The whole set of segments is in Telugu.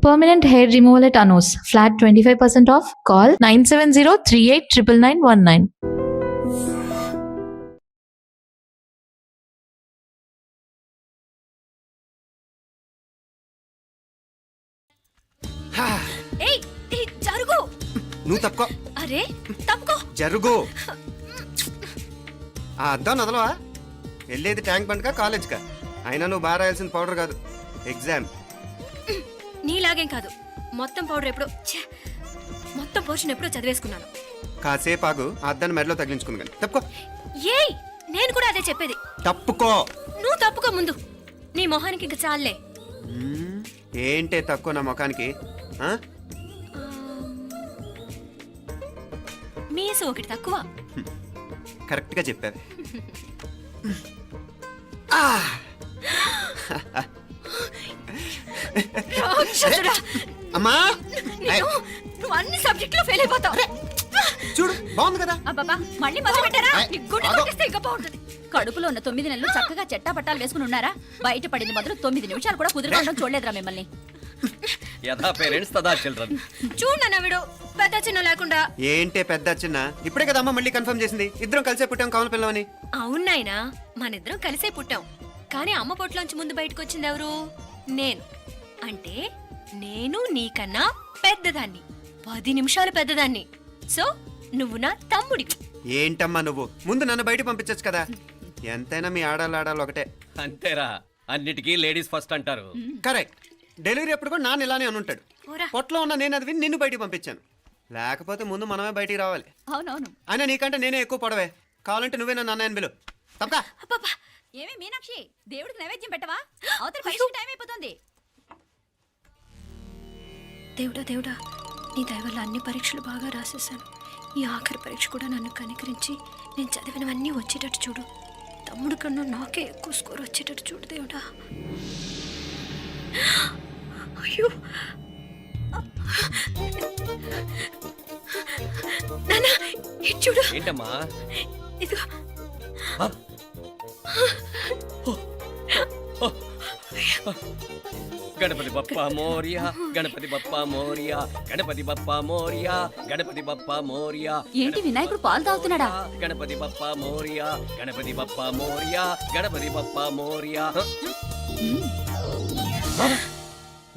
Permanent hair removal at Anu's. Flat 25% off. Call 970-389919. ఏయ్ ఏయ్ జరుగు. నువ్వు తప్పుకో. అరే తప్పుకో. జరుగు. ఆ అద్దం నదలవా? వెళ్ళేది ట్యాంక్ బండ్కా కాలేజ్కా? అయినా నువ్వు బాగా రాయాల్సిన పౌడర్ కాదు, ఎగ్జామ్. నీలాగేం కాదు. మొత్తం పౌడర్ ఎప్పుడో మొత్తం పోర్షన్ ఎప్పుడో చదివేసుకున్నాను. కాసేపు ఆగు, ఆ అద్దాన్ని మెడలో తగిలించుకుంది కానీ. తప్పుకో. ఏయ్ నేను కూడా అదే చెప్పేది. తప్పుకో. నువ్వు తప్పుకో ముందు. నీ మొహానికి ఇంక చాలే. ఏంటే తక్కువ నా ముఖానికి? మీసు ఒకటి తక్కువ. కరెక్ట్గా చెప్పావు. అమ్మా నువ్వు అన్ని సబ్జెక్టులో ఫెయిల్ అయిపోతావు. చూడు బాగుంది కదా. అబ్బబ్బా మళ్ళీ మొదలు పెట్టారా? నీ గుండె కొట్టేస్తే ఇంకా బాగుంటుంది. కడుపులో ఉన్న 9 నెలలు చక్కగా చెట్టా పట్టాలు వేసుకుని ఉన్నారా? బయట పడింది మొదలు 9 నిమిషాలు కూడా కుదురుకోవడం చూడలేదురా మిమ్మల్ని. యథా పేరెంట్స్ తదా చిల్డ్రన్. చూడన్నా వీడు పెద్ద చిన్న లేకుండా. ఏంటే పెద్ద చిన్న? ఇప్పుడే కదా అమ్మ మళ్ళీ కన్ఫర్మ్ చేసింది ఇద్దరం కలిసే పుట్టాం కావాలి పిల్లవని. అవునాయినా మనిద్దరం కలిసే పుట్టాం. కానీ అమ్మ పొట్లోంచి ముందు బయటకు వచ్చింది ఎవరు? నేను. అంటే నేను నీకన్నా పెద్దదాన్ని, 10 నిమిషాలు పెద్దదాన్ని. సో నువ్వు నా తమ్ముడి. ఏంటమ్మా నువ్వు? ముందు నన్ను బయట పంపించచ్చు కదా. ఎంతైనా మీ ఆడాలి ఒకటే. అంతేరా, అన్నిటికీ లేడీస్ ఫస్ట్ అంటారు. కరెక్ట్. డెలివరీ అప్పుడు కూడా నాన్న ఇలానే అని ఉంటాడు. పొట్లో ఉన్న నేను అది విని నిన్ను బయటికి పంపించాను. లేకపోతే ముందు మనమే బయటికి రావాలి. అవునవును. అయినా నీకంటే నేనే ఎక్కువ పొడవే. కావాలంటే నువ్వే నన్ను అన్నయ్యని పిలు. తప్పకా. ఏమి మీనాక్షి, దేవుడికి నైవేద్యం పెట్టవా? అవతల పరీక్ష టైం అయిపోతుంది. దేవుడా దేవుడా, నీ దయ వల్ల అన్ని పరీక్షలు బాగా రాసేసాను. ఈ ఆఖరి పరీక్ష కూడా నన్ను కనికరించి నేను చదివినవన్నీ వచ్చేటట్టు చూడు. తమ్ముడు కన్నా నాకే ఎక్కువ స్కోర్ వచ్చేటట్టు చూడు దేవుడా. అయ్యో నాన్నా, ఇది చూడు. ఏంటమ్మా? ఇదిగో. గణపతి బప్పా మోరియా, గణపతి బప్పా మోరియా, గణపతి బప్పా మోరియా, గణపతి బప్పా మోరియా. ఏంటి వినాయకుడు పాలు తాగుతున్నాడా? గణపతి బప్పా మోరియా, గణపతి బప్పా మోరియా, గణపతి బప్పా మోరియా.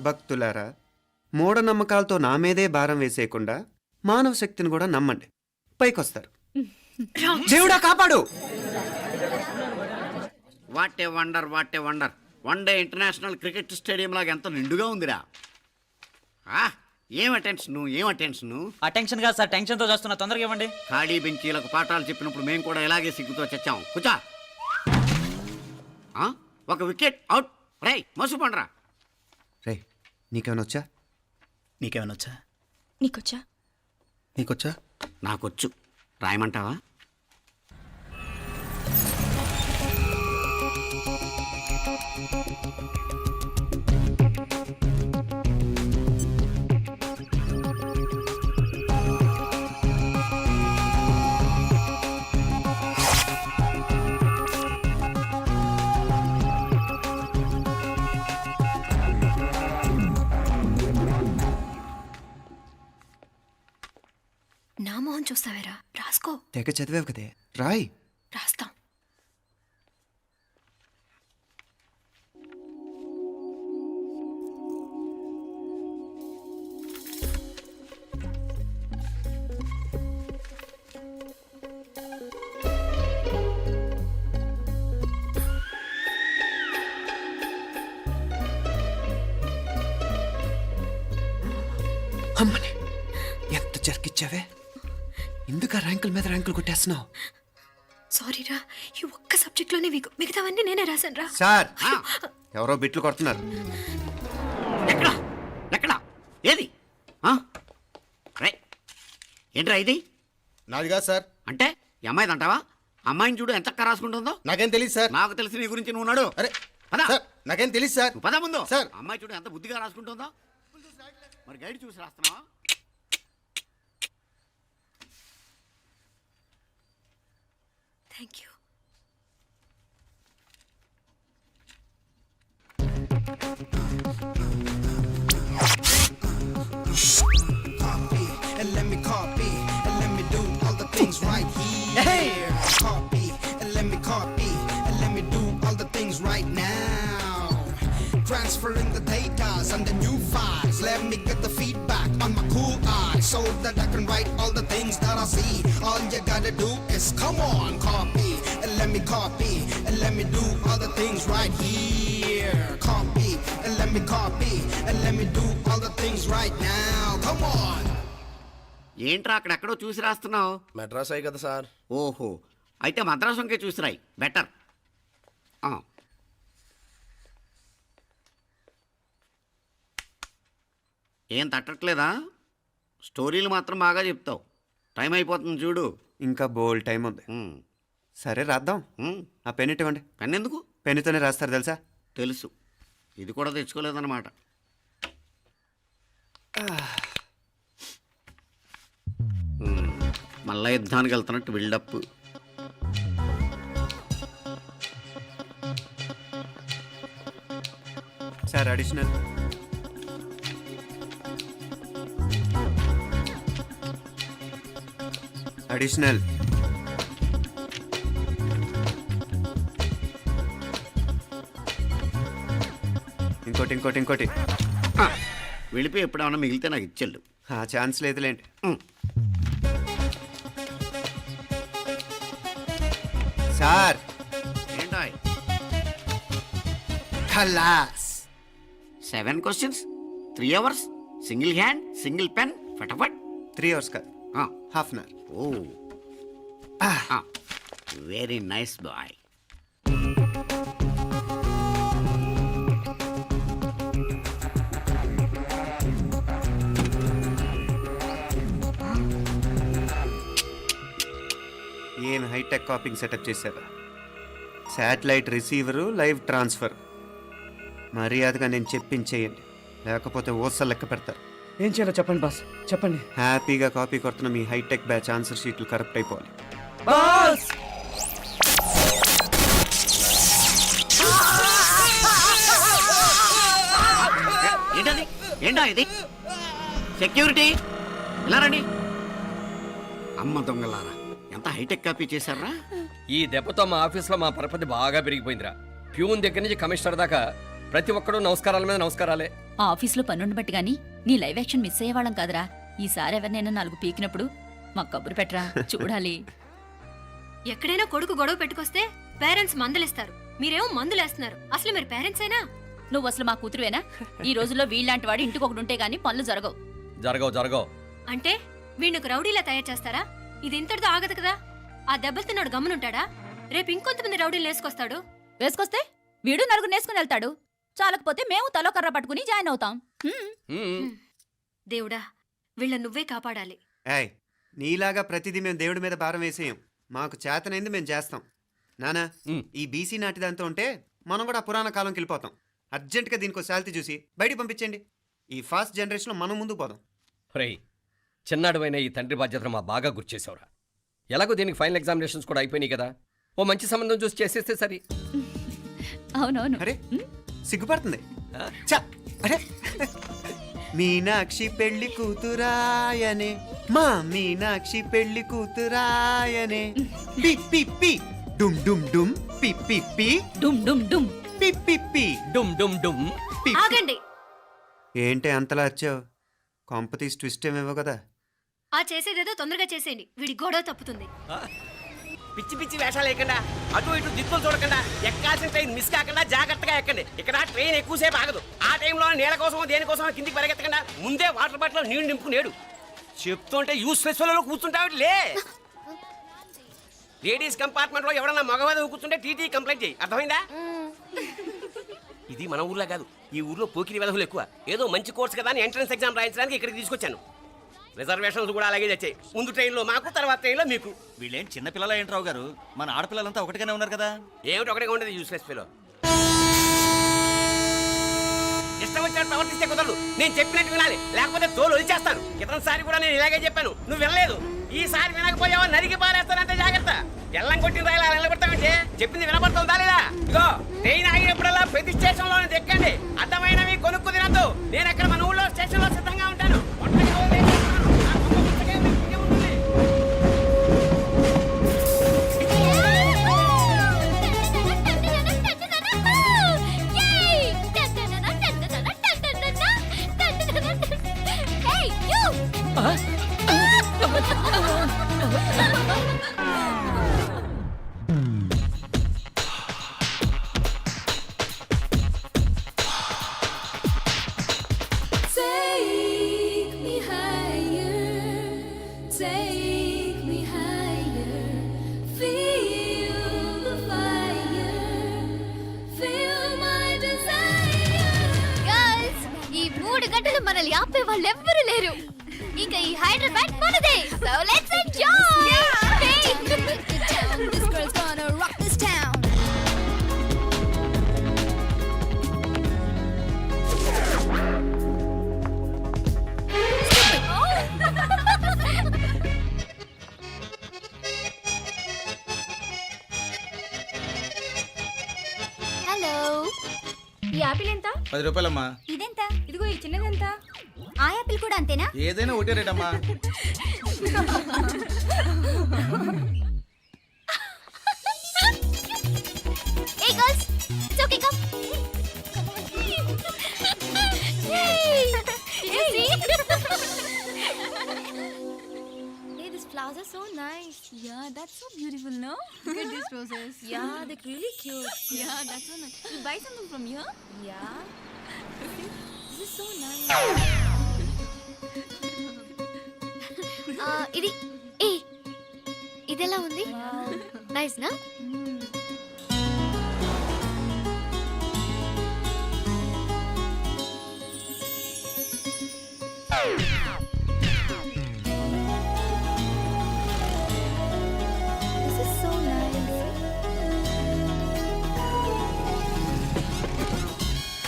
భక్తులారా, మూఢనమ్మకాలతో నా మీదే భారం వేసేయకుండా మానవ శక్తిని కూడా నమ్మండి, పైకొస్తారు. దేవుడా కాపాడు. What a wonder, what a wonder. 1 day international cricket stadium లాగా ఎంత నిండుగా ఉందిరా. ఏం అటెన్షన్, ఏం అటెన్షన్. అటెన్షన్ కాదు సార్, టెన్షన్తో చూస్తున్నా, తొందరగా ఇవ్వండి. ఖాళీ బెంచీలకు పాఠాలు చెప్పినప్పుడు మేము కూడా ఇలాగే సిగ్గుతో చచ్చాం. కూర్చో. ఒక వికెట్ అవుట్. రై మసు పండరా. రే నీకేమైనా వచ్చా? నీకేమైనా వచ్చా? నీకొచ్చా? నీకొచ్చా? నాకొచ్చు. రాయమంటావా? నా మొహం చూస్తావేరా? రాసుకో. తెగ చదివావు కదే, రాయ్. రాస్తాం. అమ్మని ఎంత జరికిచ్చావే. ఎందుకు ర్యాంకుల మీద ర్యాంకులు కొట్టేస్తున్నావు? సారీరా, ఈ ఒక్క సబ్జెక్ట్లోనే మిగతావన్నీ నేనే రాశాను రా. సార్, ఎవరో బిట్లు కొడుతున్నారు. ఎక్కడా ఎక్కడా ఏది? ఏంట్రా ఇది? నాది కాదు సార్. అంటే ఈ అమ్మాయిది అంటావా? అమ్మాయిని చూడు ఎంత రాసుకుంటుందో. నాకేం తెలియదు సార్. నాకు తెలిసి నీ గురించి నువ్వు నాడు. అరే పదా. సార్, నాకేం తెలియదు సార్. పదా ముందు. సార్, అమ్మాయి చూడు ఎంత బుద్ధిగా రాసుకుంటుందో. మరి గైడ్ చూసి రాస్తున్నావా? Thank you. me get the feedback on my cool eye so that I can write all the things that I see. All you gotta do is come on, copy, and let me copy, and let me do all the things right here. Copy, and let me copy, and let me do all the things right now. Come on. ఏంట్రా అక్కడెక్కడో చూసి రాస్తున్నావు? మెడ్రాస్ అయ్యి కదా సార్. ఓహో, అయితే మద్రాసు వంకే చూసి రాయి, బెటర్. ఏం తట్టట్లేదా? స్టోరీలు మాత్రం బాగా చెప్తావు. టైం అయిపోతుంది చూడు. ఇంకా బోల్డ్ టైం ఉంది. సరే రాద్దాం. ఆ పెన్ ఇవ్వండి. పెన్ ఎందుకు? పెన్నుతోనే రాస్తారు తెలుసా? తెలుసు. ఇది కూడా తెచ్చుకోలేదన్నమాట. మళ్ళా యుద్ధానికి వెళ్తున్నట్టు బిల్డప్. Sir additional. అడిషనల్. ఇంకోటి వెళ్ళిపోయి ఎప్పుడేమన్నా మిగిలితే నాకు ఇచ్చెళ్ళు. ఆ ఛాన్స్ లేదులేండి. సార్ ఏంటా ఖలాస్. 7 questions, 3 hours, single hand, single pen, ఫటాఫట్. 3 hours కాదు, half an hour. Oh, very nice boy. ఏం హైటెక్ కాపింగ్ సెటప్ చేశారు. Satellite receiver, live transfer. మర్యాదగా నేను చెప్పించేయండి, లేకపోతే ఓసలు లెక్క పెడతారు. ఏం చేయాలో చెప్పండి బాస్, చెప్పండి. హ్యాపీగా కాపీ కొడుతున్న మీ హైటెక్ బ్యాచ్ ఆన్సర్ షీట్లు కరెక్ట్ అయిపోవాలి. బాస్ ఏంటది? ఏంటా ఇది? సెక్యూరిటీ ఇలా రండి. అమ్మ దొంగలారా, ఎంత హైటెక్ కాపీ చేశారా? ఈ దెబ్బతో మా ఆఫీస్లో మా పరపతి బాగా పెరిగిపోయిందిరా. ప్యూన్ దగ్గర నుంచి కమిషనర్ దాకా ప్రతి ఒక్కడు నమస్కారాల మీద నమస్కారాలే. ఆ ఆఫీస్లో పనుండి బట్టి గాని నీ లైవ్ యాక్షన్ మిస్ అయ్యేవాళ్ళం కాదురా. ఈసారి ఎవరినైనా 4 పీకినప్పుడు మాకు కబురు పెట్టరా, చూడాలి. ఎక్కడైనా కొడుకు గొడవ పెట్టుకొస్తే పేరెంట్స్ మందులేస్తారు, మీరేమో మందులేస్తున్నారు. అసలు మీరు పేరెంట్సేనా? నువ్వు అసలు మా కూతురువేనా? ఈ రోజుల్లో వీళ్ళలాంటి వాడు ఇంటికి ఒకటి ఉంటే గానీ పనులు జరగవు. జరగవు. అంటే వీణ్ణకు రౌడీలా తయారు చేస్తారా? ఇది ఇంతటితో ఆగదు కదా. ఆ దెబ్బలు తిన్నాడు గమ్మునుంటాడా? రేపు ఇంకొంతమంది రౌడీలు వేసుకొస్తాడు. వేసుకొస్తే వీడు నలుగురు నేసుకుని వెళ్తాడు. చాలకపోతే మేము తలో కర్ర పట్టుకుని జాయిన్ అవుతాం. దేవుడా, వీళ్ళ నువ్వే కాపాడాలి. ఏయ్, నీలాగా ప్రతిదీ మేము దేవుడి మీద భారం వేసేయం. మాకు చేతనైంది మేము చేస్తాం. నానా, ఈ బీసీ నాటిదంతా ఉంటే మనం కూడా పురాణ కాలంకి వెళ్ళిపోతాం. అర్జెంటుగా దీనికి శాలిటీ చూసి బయటికి పంపించండి. ఈ ఫాస్ట్ జనరేషన్లో మనం ముందుకు పోదాం. రేయ్, చిన్నాడువైన ఈ తండ్రి బాధ్యతను మా బాగా గుర్చేసావురా. ఎలాగో దీనికి ఫైనల్ ఎగ్జామినేషన్స్ కూడా అయిపోయినాయి కదా, ఓ మంచి సంబంధం చూసి చేసేస్తే సరి. అవునవును. అరే సిగ్గుపడుతుంది. అరే మీనాక్షి పెళ్లి కూతురాయనే, మా మీనాక్షి పెళ్లి కూతురాయనే. పి పి పి డుమ్ డుమ్ డుమ్ పి పి పి డుమ్ డుమ్ డుమ్ పి పి పి డుమ్ డుమ్ డుమ్. ఆగండి. ఏంటి అంతలా వచ్చావు? కాంపతీస్ ట్విస్ట్ ఏమేవో కదా. ఆ చేసేదేదో తొందరగా చేసేయండి, వీడి గొడవ తప్పుతుంది. పిచ్చి పిచ్చి వేషాలు లేకుండా, అటు ఇటు దిక్కులు చూడకుండా, ఎక్కాల్సిన ట్రైన్ మిస్ కాకుండా జాగ్రత్తగా ఎక్కండి. ఇక్కడ ట్రైన్ ఎక్కువసేపు ఆగదు. ఆ టైంలో నీళ్ళ కోసం దేనికోసం కిందికి పరిగెత్తకుండా ముందే వాటర్ బాటిల్ నీళ్లు నింపుకునేడు. చెప్తుంటే యూస్లెస్ లో కూర్చుంటావు. లే, లేడీస్ కంపార్ట్మెంట్ లో ఎవడన్నా మగవాది కూర్చుంటే టీటీ కంప్లైంట్ చేయి, అర్థమైందా? ఇది మన ఊర్లో కాదు, ఈ ఊర్లో పోకిరి వెధవులు ఎక్కువ. ఏదో మంచి కోర్స్ కదా అని ఎంట్రన్స్ ఎగ్జామ్ రాయించడానికి ఇక్కడికి తీసుకొచ్చాను. రిజర్వేషన్స్ కూడా అలాగే తెచ్చాయి. ముందు ట్రైన్లో మాకు, తర్వాత ట్రైన్లో మీకు. వీళ్ళేం చిన్న పిల్లలు ఏంట్రావు గారు, మన ఆడపిల్లలంతా ఒకటిగానే ఉన్నారు కదా. ఏమిటి ఒకటిగా ఉండేది యూస్లెస్ ఫెలో. ఇష్టం వచ్చినట్టు ప్రవర్తిస్తే కుదరదు. నేను చెప్పినట్టు వినాలి, లేకపోతే తోలు వదిలేస్తాను. క్రితంసారి కూడా నేను ఇలాగే చెప్పాను, నువ్వు వినలేదు. ఈసారి వినకపోయావా నరికి పారేస్తానంటే జాగ్రత్త. ఎల్లం కొట్టిన రాయిలా నిలబడతామంటే చెప్పింది వినపడుతుందా లేదా? ఇగో ట్రైన్ ఆగినప్పుడల్లా ప్రతి స్టేషన్ లో ఎక్కండి. అర్థమైనవి కొనుక్కు తినద్దు. నేను అక్కడ మన ఊళ్ళో స్టేషన్ లో సిద్ధంగా ఉంటాను. మనల్ని ఆపే వాళ్ళు ఎవ్వరు లేరు. ఇంకా ఈ హైదరాబాద్ మనదే. So let's enjoy. This girl's gonna rock this town. Hello, ఈ యాపిల్ ఎంత? 10 రూపాయలమ్మా. ఇదెంత? ఇదిగో ఈ చిన్నదెంత? ఆ యాపిల్ కూడా అంతేనా? ఏదైనా ఒకటే రేట్ అమ్మా. Hey girls, it's okay, come. Yay! Did you see? Hey, these flowers are so nice. Yeah, that's so beautiful, no? Look at these roses. Yeah, they're really cute. Yeah, that's so nice. You buy something from here? Yeah. This is so nice. ఇది ఏ ఇదెలా ఉంది? నైస్ నా? This is so nice.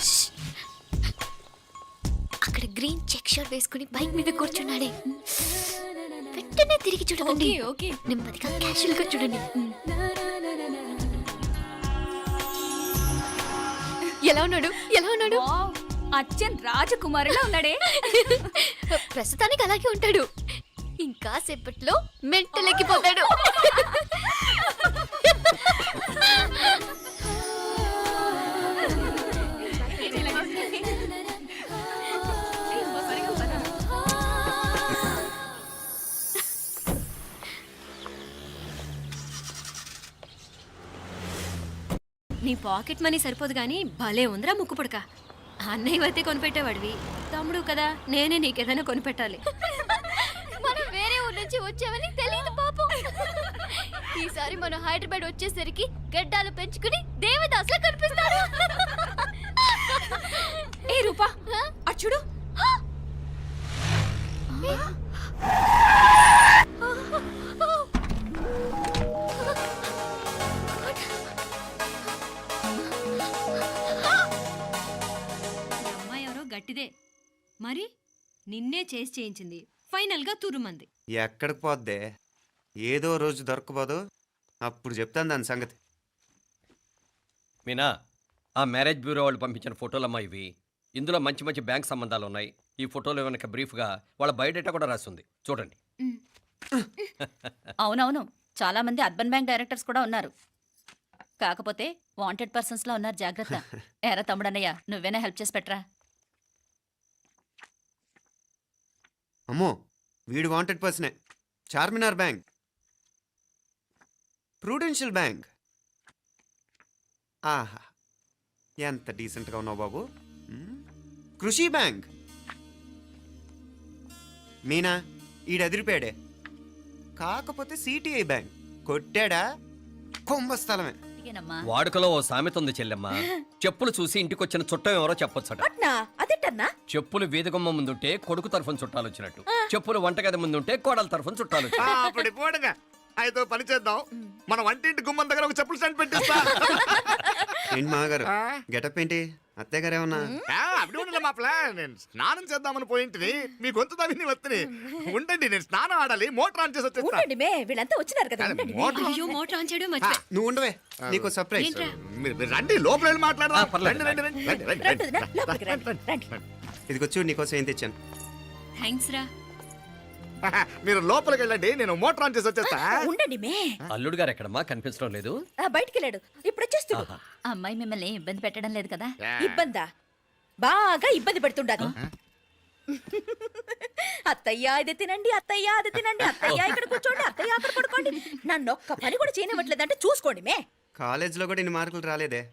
Shh. అక్కడ గ్రీన్ చెక్ షర్ట్ వేసుకుని బైక్ మీద కూర్చున్నాడే. వెంటనే తిరిగి చూడండి. ఓకే, నెమ్మదిగా క్యాషువల్ గా చూడండి. ఎలా ఉన్నాడు? ఎలా ఉన్నాడు? అచ్చన్ రాజకుమారిలా ఉన్నాడే. ప్రస్తుతానికి అలాగే ఉంటాడు. ఇంకా సేపట్లో మెంటలెక్కిపోతాడు. నీ పాకెట్ మనీ సరిపోదు గానీ భలే ఉందిరా ముక్కు పుడక. అన్నయ్య అయితే కొనిపెట్టేవాడివి, తమ్ముడు కదా నేనే నీకేదైనా కొనిపెట్టాలి. మనం వేరే ఊరు నుంచి వచ్చామని తెలియదు పాపం. ఈసారి మనం హైదరాబాద్ వచ్చేసరికి గడ్డాలు పెంచుకుని దేవదాసులా కనిపిస్తారు. ఏ రూపా అటు చూడు. గట్టిదే మరి, నిన్నే చేసి చేయించింది. ఫైనల్ గా తురుమంది. ఎక్కడికి పోద్దే? ఏదో రోజు దొరకపోదు, అప్పుడు చెప్తాను దాని సంగతి. మీనా, ఆ మ్యారేజ్ బ్యూరో వాళ్ళు పంపించిన ఫోటోలమ్మా ఇవి. ఇందులో మంచి మంచి బ్యాంక్ సంబంధాలు ఉన్నాయి. ఈ ఫోటోలో వెనక బ్రీఫ్గా వాళ్ళ బయోడేటా కూడా రాస్తుంది, చూడండి. అవునవును, చాలా మంది అర్బన్ బ్యాంక్ డైరెక్టర్స్ కూడా ఉన్నారు. కాకపోతే వాంటెడ్ పర్సన్స్ లా ఉన్నారు, జాగ్రత్త. ఎరా తమ్ముడన్నయ్య, నువ్వేనా హెల్ప్ చేసి పెట్టరా? అమ్మో, వీడు వాంటెడ్ పర్సనే. Charminar bank, Prudential bank. ఆహా, ఎంత డీసెంట్గా ఉన్నావు బాబు. కృషి బ్యాంక్. మీనా, ఈడదిరిపాడే. కాకపోతే సిటిఐ బ్యాంక్ కొట్టాడా కుంభస్థలమే. వాడుకలో ఓ సామెత ఉంది చెల్లెమ్మ. చెప్పులు చూసి ఇంటికొచ్చిన చుట్టం ఎవరో చెప్పొచ్చట. చెప్పులు వేదికమ్మ ముందుంటే కొడుకు తరఫున చుట్టాలు వచ్చినట్టు, చెప్పులు వంటగది ముందుంటే కోడల తరఫున చుట్టాలు వచ్చినట్టు. అయితే పని చేద్దాం, మన వంటింటి గుమ్మం దగ్గర ఒక చెప్పులు స్టాండ్ పెట్టిస్తా. ఏంటి మామగారు గెటప్ ఏంటి? అత్తయ్య గారు ఏమన్నా? అప్పుడు ఉండలే మా ప్లాన్. నేను స్నానం చేద్దామని పోయింటిని, మీ గొంతు తవ్వి వస్తుంది. ఉండండి, నేను స్నానం ఆడాలి, మోటార్ ఆన్ చేసి వచ్చేస్తా. వీళ్ళంతా వచ్చినారు కదా. అయ్యో, మోటార్ ఆన్ చేయడం మర్చిపోయా. నువ్వు ఉండవే, నీకు సర్ప్రైజ్. ఏంట్రా? మీరు రండి, లోపల వెళ్ళి మాట్లాడదాం. పర్లేదు. రండి, రండి, రండి, రండి, రండి, రండి. ఇదిగో చూడు, నీకోసం ఏం తెచ్చాను. థ్యాంక్స్ రా. మీరు లోపలికి వెళ్ళండి, నేను మోటార్ ఆన్ చేసి వచ్చేస్తా. ఉండండి మే. అల్లుడు గారు ఎక్కడమ్మా? కనిపించడం లేదు. బయటికి వెళ్ళాడు, ఇప్పుడు వచ్చేస్తాడు. అమ్మాయి మిమ్మల్ని ఇబ్బంది పెట్టడం లేదు కదా? ఇబ్బందా? బాగా ఇబ్బంది పెడుతుండదు. అత్తయ్య ఇది తినండి, అత్తయ్య అది తినండి, అత్తయ్య ఇక్కడ కూర్చోండి, అత్తయ్య అక్కడ పడుకోండి. నన్ను ఒక్క పని కూడా చేయనివ్వట్లేదంటే చూసుకోండి మే. కాలేజీలో కూడా ఇన్ని మార్కులు రాలేదే.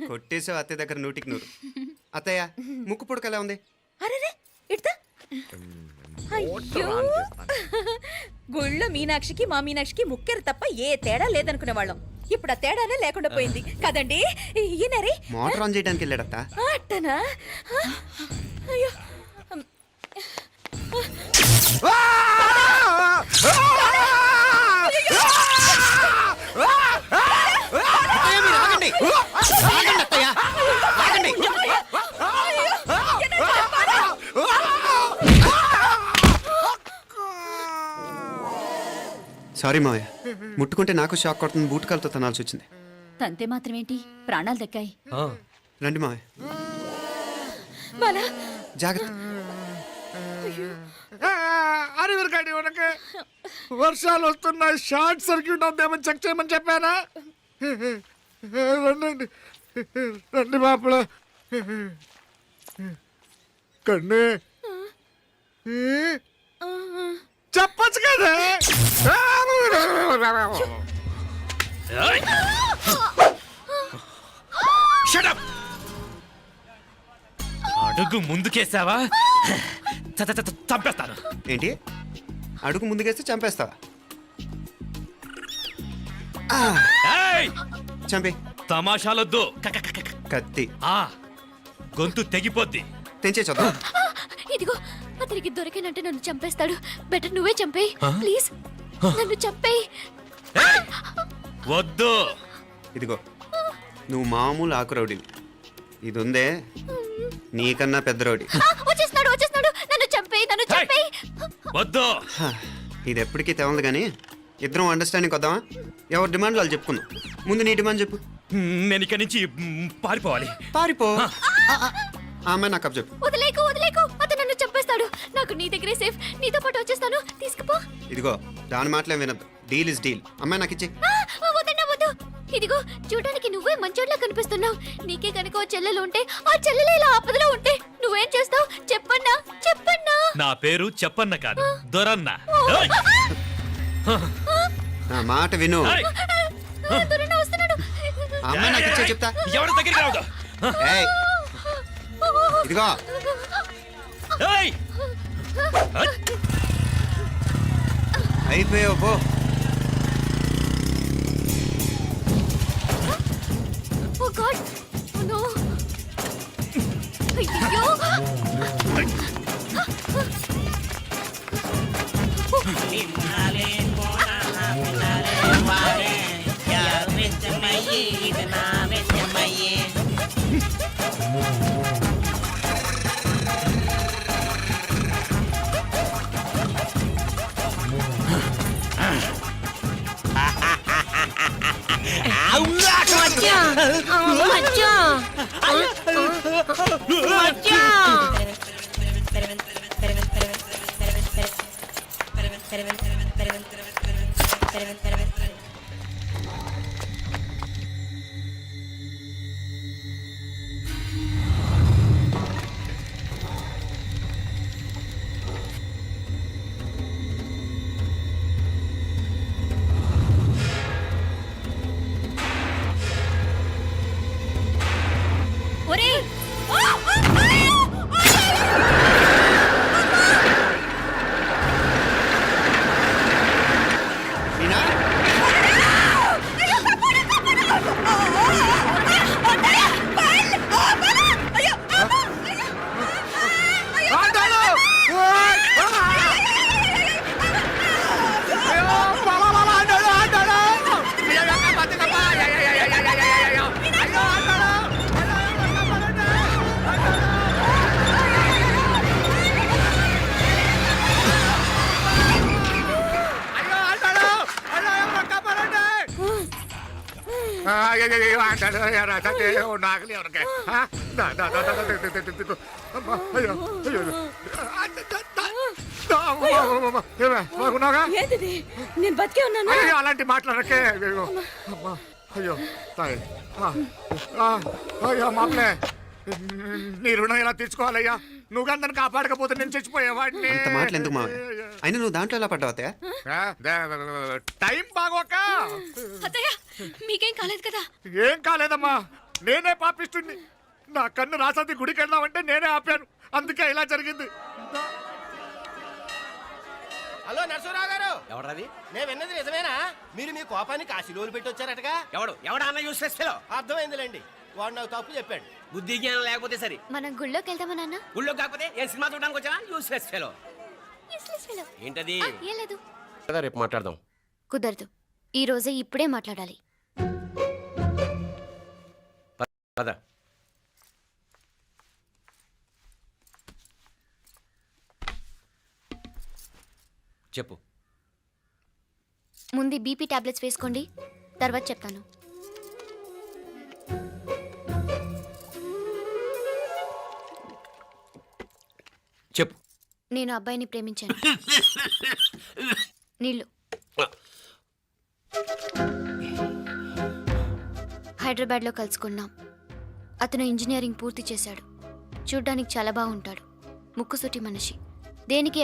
కొట్టేసావు అత్తయ్య దగ్గర 100కి 100. అత్తయ్య, ముక్కు పుడక ఎలా ఉంది? అరే ఇడతా. అయ్యో, గుళ్ళో మీనాక్షికి మా మీనాక్షికి ముక్కెరు తప్ప ఏ తేడా లేదనుకునే వాళ్ళం. ఇప్పుడు ఆ తేడానే లేకుండా పోయింది కదండి. ఈయనరే మోటార్ ఆన్ చేయడానికి వెళ్ళాడత్త. అట్టనా? అయ్యో, సారీ మావయ్య, ముట్టుకుంటే నాకు షాక్ కొడుతుంది, బూటకాలతో తనాల్సి వచ్చింది. తంతే మాత్రమేంటి, ప్రాణాలు దక్కాయి. రండి మావయ్య, బాలా జాగ్రత్త. అరవిరకాడి ఉనకే వర్షాలు వస్తున్నాయి, షార్ట్ సర్క్యూట్ అవుతామని చెక్ చేయమని చెప్పానా? రండి రండి మాపల కన్నే చెప్పచ్చు కదా. అడుగు ముందుకేసావా చంపేస్తాను. ఏంటి, అడుగు ముందుకేస్తే చంపేస్తావా? చంపే. తమాషాలొద్దు. కత్తి గొంతు తెగిపోద్ది. తెంచే చూద్దాం. ఇదిగో, అతనికి దొరికినంటే నన్ను చంపేస్తాడు. బెటర్ నువ్వే చంపేయి ప్లీజ్, నన్ను చంపేయి. వద్దు. ఇదిగో, నువ్వు మామూలు ఆకు రౌడీవి, ఇది ఉందే నీకన్నా పెద్ద రౌడీ. వచ్చేస్తున్నాడు, నన్ను చంపేయి. వద్దు. ఇది ఎప్పటికీ తెవలదు కానీ ఇద్దరం అండర్స్టాండింగ్ వద్దామా? ఎవరి డిమాండ్ వాళ్ళు చెప్పుకుందాం. ముందు నీ డిమాండ్ చెప్పు. నేను ఇక్కడి నుంచి పారిపోవాలి. పారిపో. ఆ అమ్మాయి నాకు అప్ చెప్పు. వదిలేకు, అతను నన్ను చంపేస్తాడు. నాకు నీ దగ్గరే సేఫ్, నీతో పాటు వచ్చేస్తాను, తీసుకుపో. ఇదిగో, దాని మాటలేం వినద్దు. Deal is deal. అమ్మాయి నాకు ఇచ్చే. వద్దు. ఇదిగో, చూడడానికి నువ్వే మంచోట్లా కనిపిస్తున్నావు. నీకే కనుక ఓ చెల్లెలు ఉంటే, ఆ చెల్లెలు ఇలా ఆపదలో ఉంటే నువ్వేం చేస్తావు? చెప్పన్నా. నా పేరు చెప్పన్న కాదు, దొరన్న. నా మాట విను. దొరన్న వస్తున్నాడు. ఆ అమ్మాయి నాకు ఇచ్చే చెప్తా. ఎవరి దగ్గరికి రావద్దు. ఏయ్, ఇదిగో, అయిపోయావు పో. ఓ గాడ్, ఓ నో. అయ్యో. నాగలి ఎవరికే ఏంటిది, నేను బతికే ఉన్నాను. అలాంటి మాట్లాడకే. అయ్యో తాయి, అయ్యో మామలే, నీ రుణం ఎలా తీర్చుకోవాలయ్యా? నువ్వు అందరిని కాపాడకపోతే నేను చచ్చిపోయేవాడిని. అంత మాటలు ఎందుకు మావయ్య? అయినా నువ్వు దాంట్లో ఎలా పడ్డావు అత్తయ్య? టైం బాగోక. అత్తయ్య, మీకేం కాలేదు కదా? ఏం కాలేదమ్మా, నేనే పాపిస్తుంది. నా కన్ను రాసాది గుడికి వెళ్దామంటే నేనే ఆపాను, అందుకే ఇలా జరిగింది. హలో నరసరావు గారు. ఎవరది? నేను విన్నది నిజమేనా? మీరు మీ కోపానికి కాశీలోలు పెట్టి వచ్చారటగా? ఎవడు అన్న యూస్లెస్ ఫెలో. అర్థమైందిలేండి, వాడు నాకు తప్పు చెప్పాడు. బుద్ధి జ్ఞానం లేకపోతే సరే. మనం గుళ్ళోకి వెళ్దామా నాన్న? ఊళ్ళో కాకపోతే ఏం సినిమా చూడడానికి వచ్చావా? Useless fellow. ఏంటది? ఏం లేదు. రేపు మాట్లాడదాం. కుదరదు, ఈ రోజే ఇప్పుడే మాట్లాడాలి. పద. చెప్పు. ముందు బీపీ టాబ్లెట్స్ వేసుకోండి, తర్వాత చెప్తాను. చెప్పు. నేను అబ్బాయిని ప్రేమించాను. నీళ్ళు. హైదరాబాద్లో కలుసుకున్నాం. అతను ఇంజనీరింగ్ పూర్తి చేశాడు. చూడ్డానికి చాలా బాగుంటాడు. ముక్కుసూటి మనిషి. దేనికి